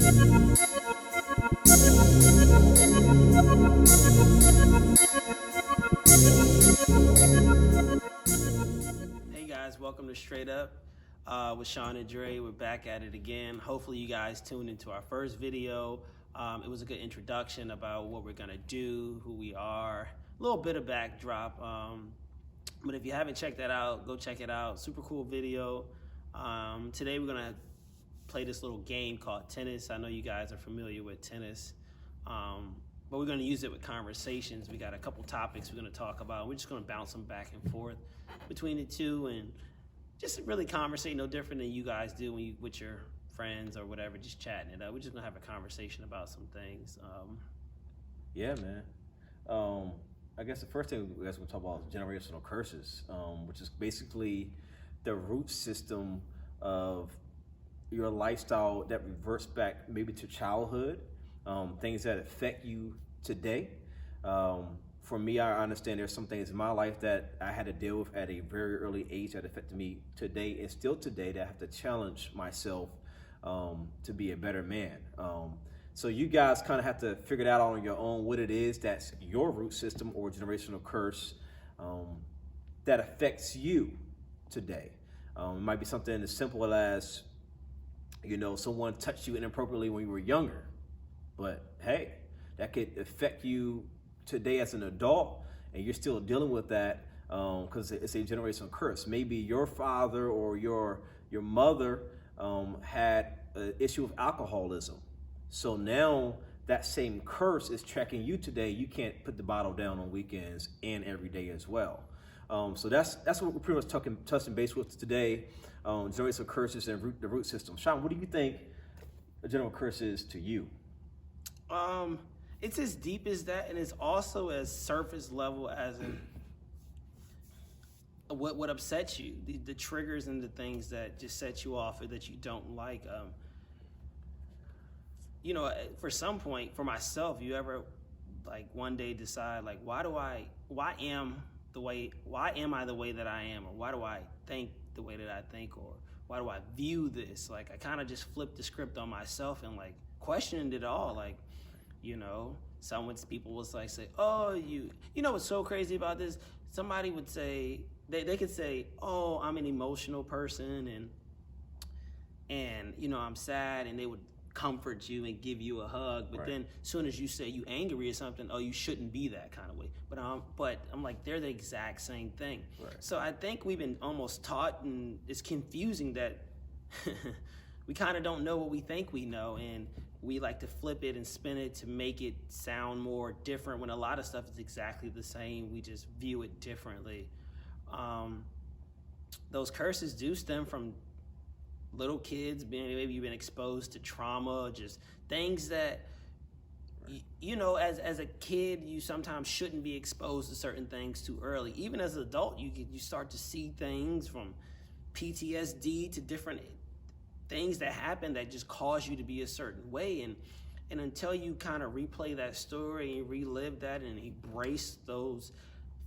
Hey guys, welcome to Straight Up with Sean and Dre. We're back at it again. Hopefully you guys tuned into our first video. It was a good introduction about what we're gonna do, who we are, a little bit of backdrop. But if you haven't checked that out, go check it out. Super cool video. Today we're gonna play this little game called tennis. I know you guys are familiar with tennis. But we're going to use it with conversations. We got a couple topics we're going to talk about. We're just going to bounce them back and forth between the two and just really conversate, no different than you guys do when you with your friends or whatever, just chatting it up. We're just going to have a conversation about some things. Yeah, man. I guess the first thing we guys will talk about is generational curses, which is basically the root system of your lifestyle that reverts back maybe to childhood. Things that affect you today. For me, I understand there's some things in my life that I had to deal with at a very early age that affected me today and still today that I have to challenge myself to be a better man. So you guys kind of have to figure it out on your own what it is that's your root system or generational curse that affects you today. It might be something as simple as, someone touched you inappropriately when you were younger. But hey, that could affect you today as an adult, and you're still dealing with that because it's a generational curse. Maybe your father or your mother had an issue with alcoholism. So now that same curse is tracking you today. You can't put the bottle down on weekends and every day as well. So that's what we're pretty much touching base with today. Generational curses and the root system. Sean, what do you think a general curse is to you? It's as deep as that, and it's also as surface level as in what upsets you, the triggers and the things that just set you off or that you don't like. For some point, for myself, you ever like one day decide like, why am I the way that I am, or why do I think the way that I think, or why do I view this? Like I kind of just flipped the script on myself and like questioned it all, like. People was like say, oh, you know what's so crazy about this? Somebody would say, they could say, oh, I'm an emotional person and I'm sad, and they would comfort you and give you a hug. But then as soon as you say you angry or something, oh, you shouldn't be that kind of way. But I'm like, they're the exact same thing. Right. So I think we've been almost taught, and it's confusing that we kind of don't know what we think we know, and we like to flip it and spin it to make it sound more different when a lot of stuff is exactly the same. We just view it differently. Those curses do stem from little kids maybe you've been exposed to trauma, just things that, as a kid, you sometimes shouldn't be exposed to certain things too early. Even as an adult, you start to see things from PTSD to different things that happen that just cause you to be a certain way, and until you kind of replay that story and relive that and embrace those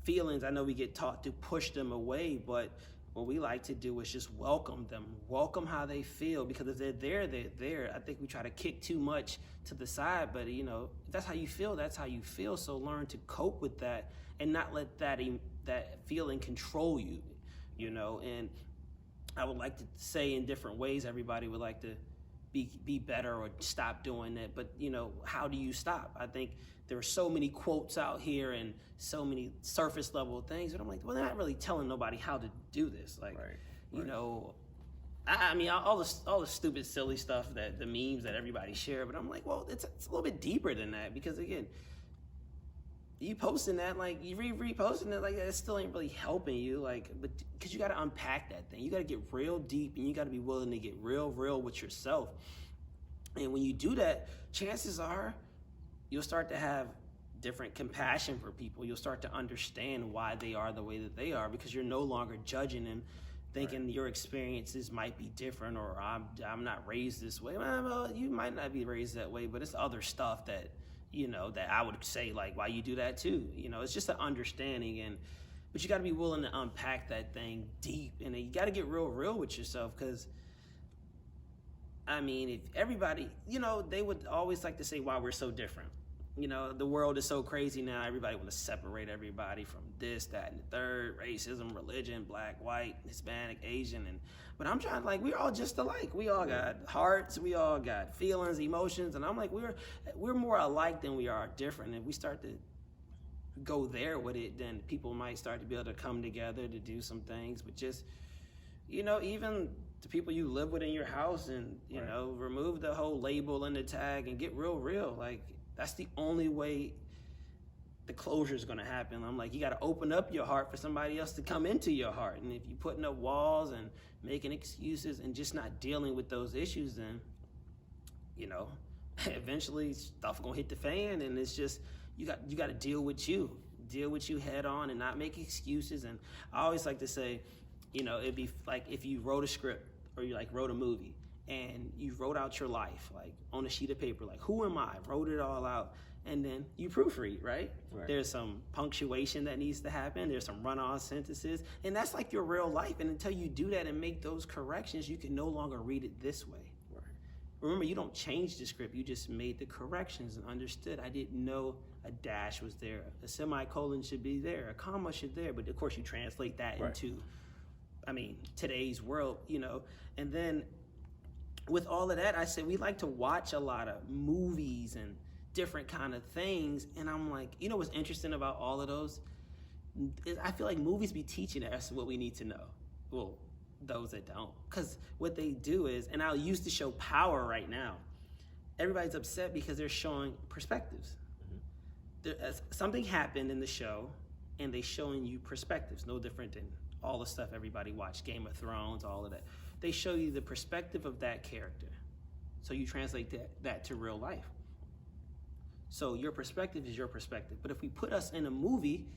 feelings, I know we get taught to push them away, but what we like to do is just welcome them, welcome how they feel, because if they're there, they're there. I think we try to kick too much to the side, but if that's how you feel, that's how you feel. So learn to cope with that and not let that feeling control you, and I would like to say in different ways, everybody would like to be better or stop doing that. But, how do you stop? I think there are so many quotes out here and so many surface level things. But I'm like, well, they're not really telling nobody how to do this. Like, I mean, all the stupid, silly stuff, that the memes that everybody share. But I'm like, well, it's a little bit deeper than that, because, again, you posting that, like, you reposting it like that, it still ain't really helping you, like, but because you got to unpack that thing. You got to get real deep, and you got to be willing to get real with yourself. And when you do that, chances are you'll start to have different compassion for people. You'll start to understand why they are the way that they are, because you're no longer judging them, thinking your experiences might be different, or I'm not raised this way. Well, you might not be raised that way, but it's other stuff that that I would say, like, why you do that too. It's just an understanding, but you got to be willing to unpack that thing deep, and you got to get real with yourself, because I mean, if everybody, they would always like to say why we're so different. The world is so crazy now. Everybody want to separate everybody from this, that, and the third, racism, religion, black, white, Hispanic, Asian, but I'm trying, like, we're all just alike. We all got hearts, we all got feelings, emotions, and I'm like, we're more alike than we are different. If we start to go there with it, then people might start to be able to come together to do some things. But just, even the people you live with in your house, and remove the whole label and the tag and get real. Like, that's the only way the closure is going to happen. I'm like, you got to open up your heart for somebody else to come into your heart. And if you're putting up walls and making excuses and just not dealing with those issues, then, eventually stuff going to hit the fan. And it's just, you got to deal with you head on and not make excuses. And I always like to say, it'd be like if you wrote a script or you wrote a movie, and you wrote out your life, on a sheet of paper, who am I? Wrote it all out, and then you proofread, right? There's some punctuation that needs to happen. There's some run-on sentences, and that's like your real life. And until you do that and make those corrections, you can no longer read it this way. Remember, you don't change the script. You just made the corrections and understood. I didn't know a dash was there. A semicolon should be there. A comma should be there. But of course, you translate that into, today's world, and then with all of that, I said we like to watch a lot of movies and different kind of things. And I'm like, what's interesting about all of those? I feel like movies be teaching us what we need to know. Well, those that don't. Because what they do is, and I'll use the show Power right now. Everybody's upset because they're showing perspectives. Something happened in the show, and they're showing you perspectives. No different than all the stuff everybody watched, Game of Thrones, all of that. They show you the perspective of that character. So you translate that to real life. So your perspective is your perspective. But if we put us in a movie,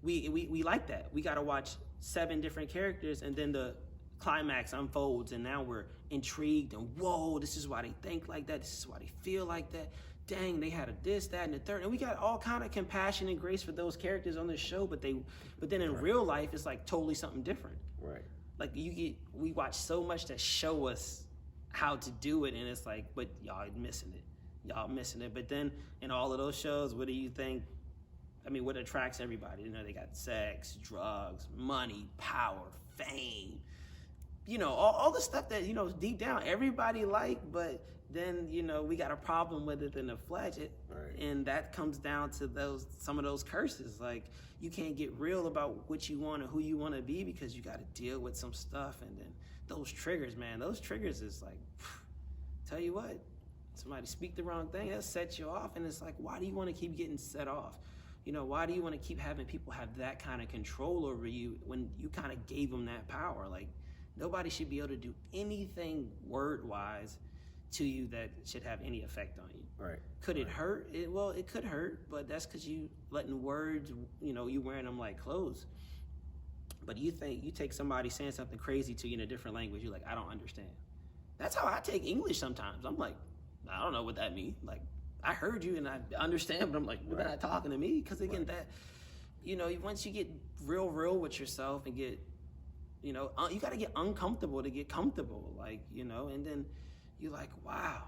we like that. We got to watch 7 different characters, and then the climax unfolds, and now we're intrigued, and whoa, this is why they think like that. This is why they feel like that. Dang, they had a this, that, and the third. And we got all kind of compassion and grace for those characters on the show, but then in real life, it's like totally something different. Right. Like we watch so much to show us how to do it, and it's like, but y'all missing it. But then in all of those shows, what do you think? What attracts everybody? They got sex, drugs, money, power, fame. All the stuff that, deep down everybody but then, we got a problem with it in the flesh. And that comes down to some of those curses. Like, you can't get real about what you want or who you want to be because you got to deal with some stuff. And then those triggers, man, is like, tell you what, somebody speak the wrong thing, that'll set you off. And it's like, why do you want to keep getting set off? Why do you want to keep having people have that kind of control over you when you kind of gave them that power? Like, nobody should be able to do anything word-wise to you that should have any effect on you. Right. Could it hurt? It could hurt, but that's because you letting words, you wearing them like clothes. But you take somebody saying something crazy to you in a different language, you're like, I don't understand. That's how I take English sometimes. I'm like, I don't know what that means. Like, I heard you and I understand, but I'm like, you're not talking to me. Because again, once you get real with yourself and get, you got to get uncomfortable to get comfortable. Like, and then you're like, wow,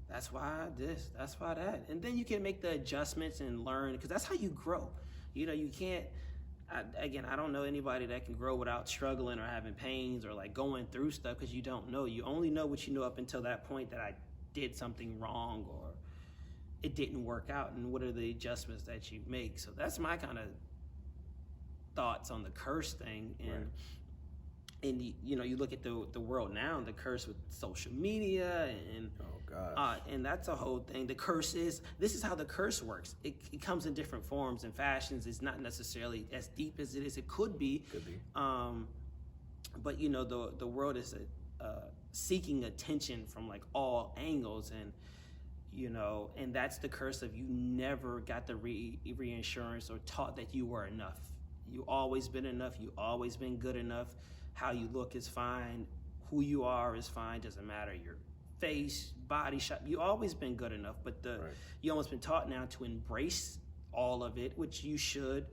that's why this, that's why that. And then you can make the adjustments and learn, because that's how you grow. You can't, I don't know anybody that can grow without struggling or having pains or like going through stuff, because you don't know. You only know what you know up until that point that I did something wrong or it didn't work out, and what are the adjustments that you make. So that's my kind of thoughts on the curse thing. And you look at the world now, the curse with social media and and that's a whole thing. The curse is, this is how the curse works. It comes in different forms and fashions. It's not necessarily as deep as it is. It could be. But the world is seeking attention from like all angles, and and that's the curse of, you never got the reinsurance or taught that you were enough. You always been enough. You always been good enough. How you look is fine. Who you are is fine. Doesn't matter your face, body shape. You always been good enough. But you almost been taught now to embrace all of it, which you should.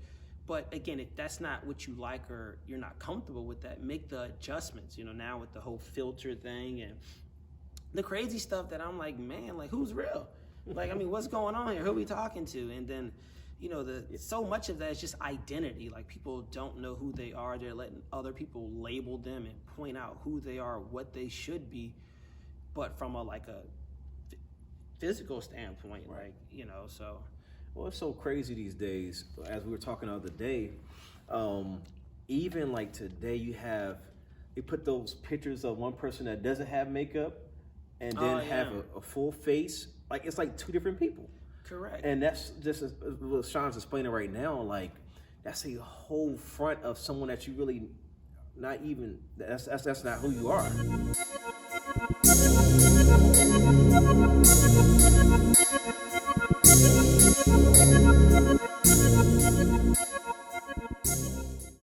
But again, if that's not what you like or you're not comfortable with that, make the adjustments. Now with the whole filter thing and the crazy stuff that I'm like, man, like who's real? Like, I mean, what's going on here? Who are we talking to? And then, you know, so much of that is just identity. Like, people don't know who they are. They're letting other people label them and point out who they are, what they should be, but from a physical standpoint, Right. like, you know, so. Well, it's so crazy these days. As we were talking the other day, even like today, they put those pictures of one person that doesn't have makeup and then have a full face. Like, it's like two different people. Correct. And that's just what Sean's explaining right now. Like, that's a whole front of someone that you really not even. That's not who you are.